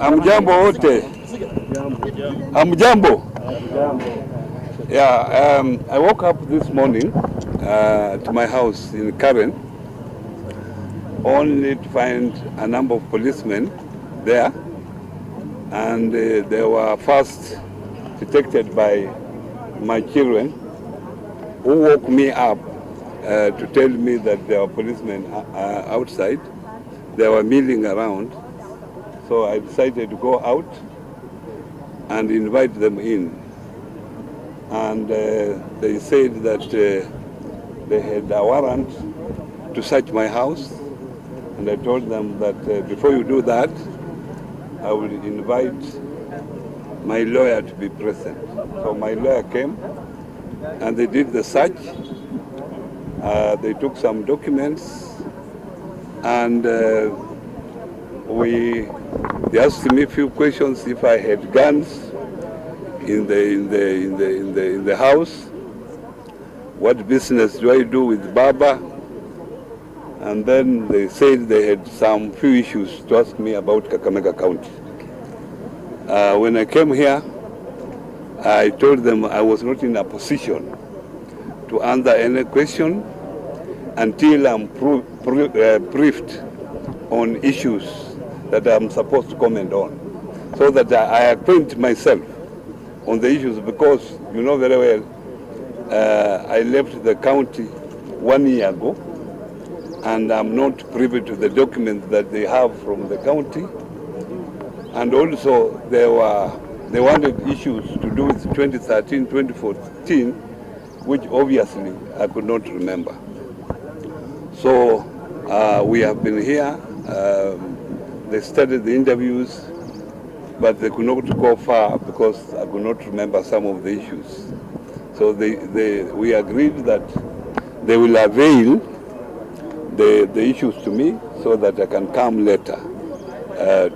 Amjambo wote. Amjambo. Yeah, I woke up this morning to my house in Karen, only to find a number of policemen there, and they were first detected by my children, who woke me up to tell me that there were policemen outside. They were milling around, so I decided to go out and invite them in. And they said that they had a warrant to search my house, and I told them that before you do that, I will invite my lawyer to be present. So my lawyer came, and they did the search. They took some documents, and they asked me a few questions if I had guns in the house. What business do I do with Baba? And then they said they had some few issues to ask me about Kakamega County. When I came here, I told them I was not in a position to answer any question until I'm briefed on issues that I'm supposed to comment on, so that I acquaint myself on the issues, because you know very well, I left the county 1 year ago, and I'm not privy to the documents that they have from the county. And also they wanted issues to do with 2013, 2014, which obviously I could not remember. So we have been here. They started the interviews, but they could not go far because I could not remember some of the issues. So we agreed that they will avail the issues to me so that I can come later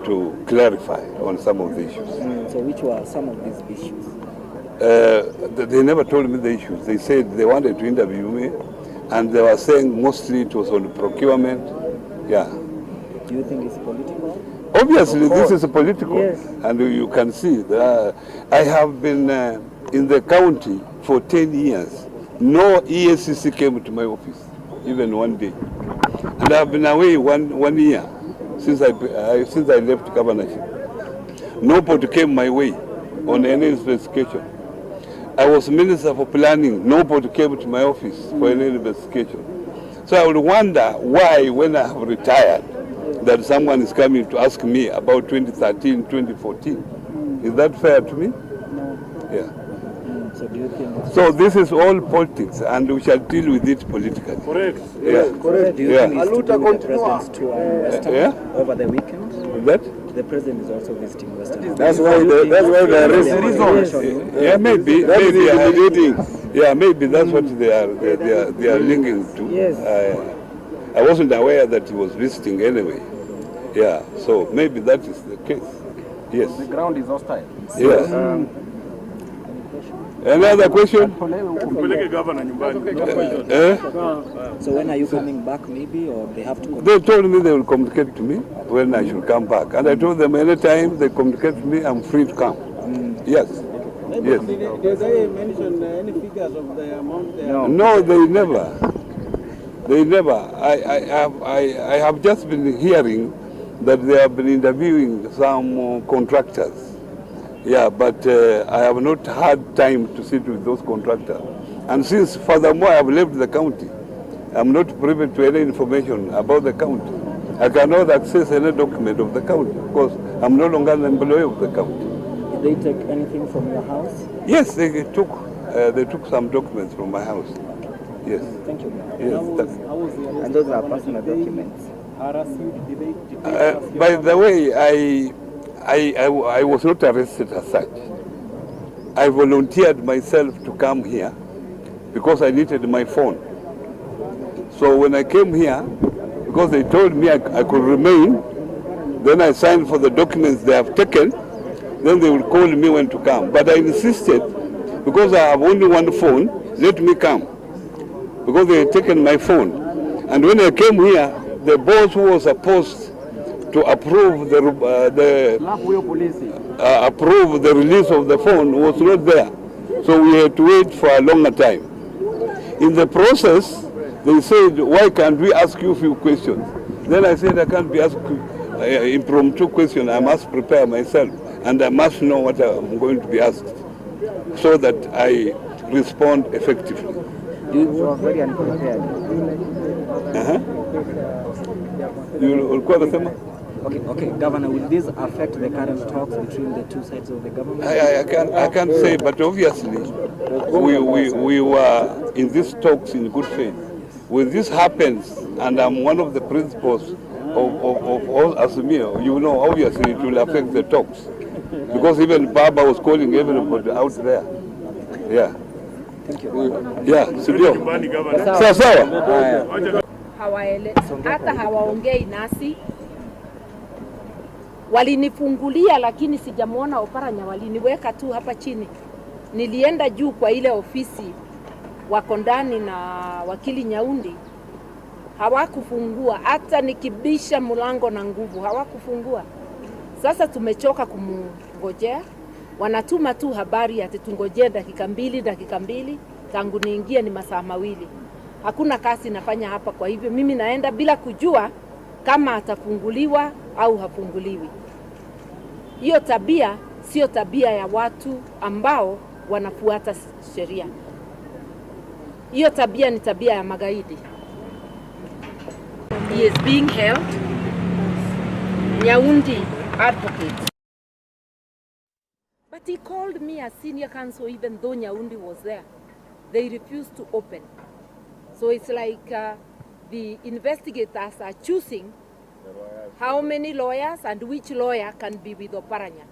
to clarify on some of the issues. So which were some of these issues? They never told me the issues. They said they wanted to interview me, and they were saying mostly it was on procurement. Yeah. Do you think it's political? Obviously, this is political, yes. And you can see that I have been in the county for 10 years. No EACC came to my office, even one day. And I have been away one year since I left governorship. Nobody came my way on any investigation. I was Minister for Planning. Nobody came to my office for any investigation. So I would wonder why, when I have retired, that someone is coming to ask me about 2013, 2014. Is that fair to me? No. Yeah. So do you think? So this is all politics, and we shall deal with it politically. Correct. Yeah. Correct. Do you think it's to do with the president's tour in Western over the weekend? That? The president is also visiting Western. That's why the reason. Yeah, maybe. Yeah, maybe that's what they are linking to. Yes. I wasn't aware that he was visiting anyway. Yeah, so maybe that is the case. Yes. The ground is hostile. Yes. Another question? So when are you coming back, maybe, or they have to? They told me they will communicate to me when I should come back, and I told them anytime they communicate to me, I'm free to come. Yes. Yes. Did they mention any figures of the amount they are? No, they never. They never. I have just been hearing that they have been interviewing some contractors. Yeah, but I have not had time to sit with those contractors. And since, furthermore, I have left the county, I'm not privy to any information about the county. I cannot access any document of the county because I'm no longer an employee of the county. Did they take anything from your house? Yes, they took some documents from my house. Yes. Thank you. Yes. And those are personal documents. By the way, I was not arrested as such. I volunteered myself to come here because I needed my phone. So when I came here, because they told me I could remain, then I signed for the documents they have taken, then they will call me when to come. But I insisted, because I have only one phone, let me come. Because they had taken my phone. And when I came here, the boss who was supposed to approve approve the release of the phone was not there. So we had to wait for a longer time. In the process, they said, why can't we ask you a few questions? Then I said, I can't be asked impromptu questions. I must prepare myself, and I must know what I'm going to be asked, so that I respond effectively. You are very unprepared. Okay, Governor, will this affect the current talks between the two sides of the government? I can't say, but obviously we were in these talks in good faith. When this happens, and I'm one of the principals of all Azimio, you know, obviously it will affect the talks. Because even Baba was calling everybody out there. Yeah. Thank you. Yeah, Sawa sawa. Hata hawaongei nasi. Walinifungulia lakini sijamuona Oparanya, waliniweka tu hapa chini. Nilienda juu kwa ile ofisi wako ndani na wakili Nyaundi. Hawakufungua, hata nikibisha mlango na nguvu hawakufungua. Sasa tumechoka kumngojea. Wanatuma tu habari ati tungojee dakika mbili, tangu niingie ni masaa mawili. Hakuna kazi nafanya hapa, kwa hivyo mimi naenda bila kujua kama atafunguliwa au hafunguliwi. Hiyo tabia sio tabia ya watu ambao wanafuata sheria. Hiyo tabia ni tabia ya magaidi. He is being held. Nyaundi advocate. But he called me as senior counsel even though Nyaundi was there. They refused to open. So it's like the investigators are choosing how many lawyers and which lawyer can be with Oparanya.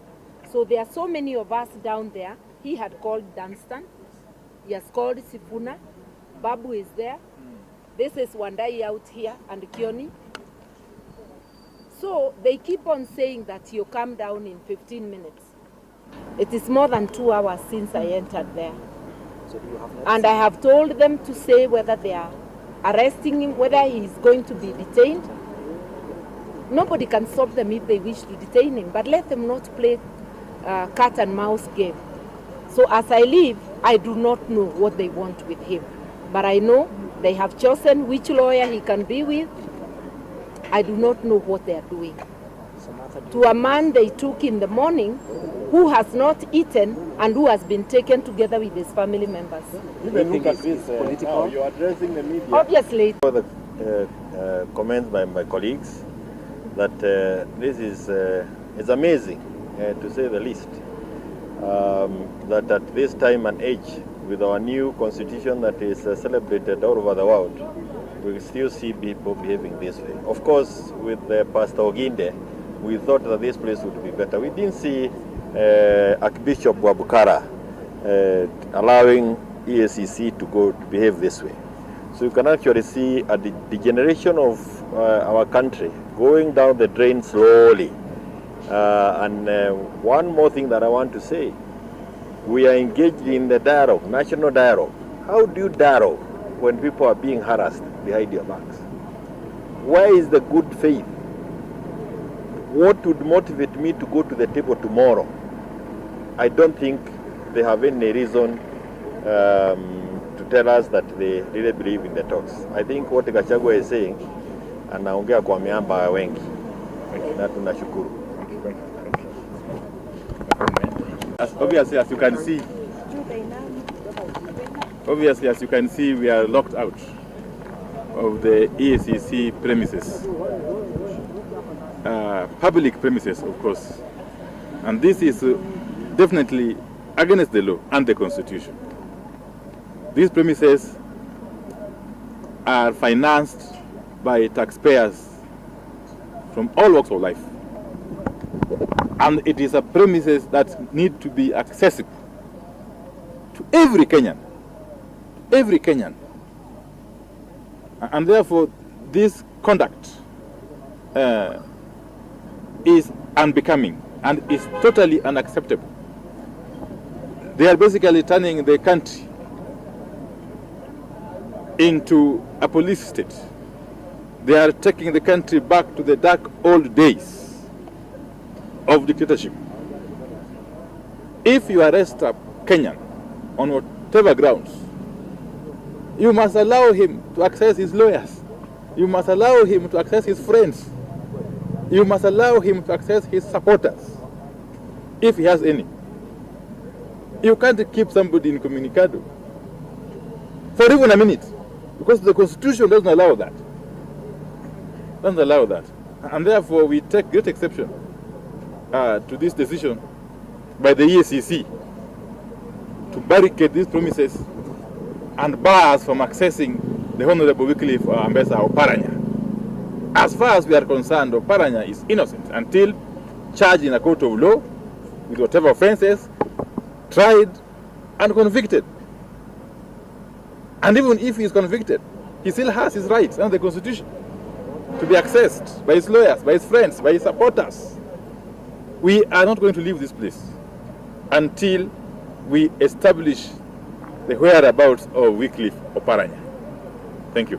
So there are so many of us down there. He had called Dunstan. He has called Sifuna. Babu is there. This is Wandai out here and Kioni. So they keep on saying that you come down in 15 minutes. It is more than 2 hours since I entered there. And I have told them to say whether they are arresting him, whether he is going to be detained. Nobody can stop them if they wish to detain him, but let them not play cat and mouse game. So as I leave, I do not know what they want with him. But I know they have chosen which lawyer he can be with. I do not know what they are doing. To a man they took in the morning who has not eaten and who has been taken together with his family members. Even look at this, now you're addressing the media. Obviously. For the comments by my colleagues that this is it's amazing, to say the least, that at this time and age, with our new constitution that is celebrated all over the world, we still see people behaving this way. Of course, with Pastor Oginde, we thought that this place would be better. We didn't see Archbishop Wabukara allowing EACC to behave this way. So you can actually see a degeneration of our country going down the drain slowly. And one more thing that I want to say, we are engaged in the dialogue, national dialogue. How do you dialogue when people are being harassed behind your backs? Where is the good faith? What would motivate me to go to the table tomorrow? I don't think they have any reason to tell us that they really believe in the talks. I think what Gachagua is saying, anaongea kwa miamba wengi, na tunashukuru. Obviously, as you can see, we are locked out of the EACC premises, public premises, of course, and this is definitely against the law and the Constitution. These premises are financed by taxpayers from all walks of life. And it is a premises that need to be accessible to every Kenyan. Every Kenyan. And therefore, this conduct is unbecoming and is totally unacceptable. They are basically turning the country into a police state. They are taking the country back to the dark old days of dictatorship. If you arrest a Kenyan on whatever grounds, you must allow him to access his lawyers. You must allow him to access his friends. You must allow him to access his supporters, if he has any. You can't keep somebody incommunicado for even a minute, because the Constitution doesn't allow that. Doesn't allow that. And therefore, we take great exception to this decision by the EACC to barricade these premises and bar us from accessing the Honorable Wycliffe Ambassador Oparanya. As far as we are concerned, Oparanya is innocent until charged in a court of law with whatever offenses, tried and convicted. And even if he is convicted, he still has his rights under the Constitution to be accessed by his lawyers, by his friends, by his supporters. We are not going to leave this place until we establish the whereabouts of Wycliffe Oparanya. Thank you.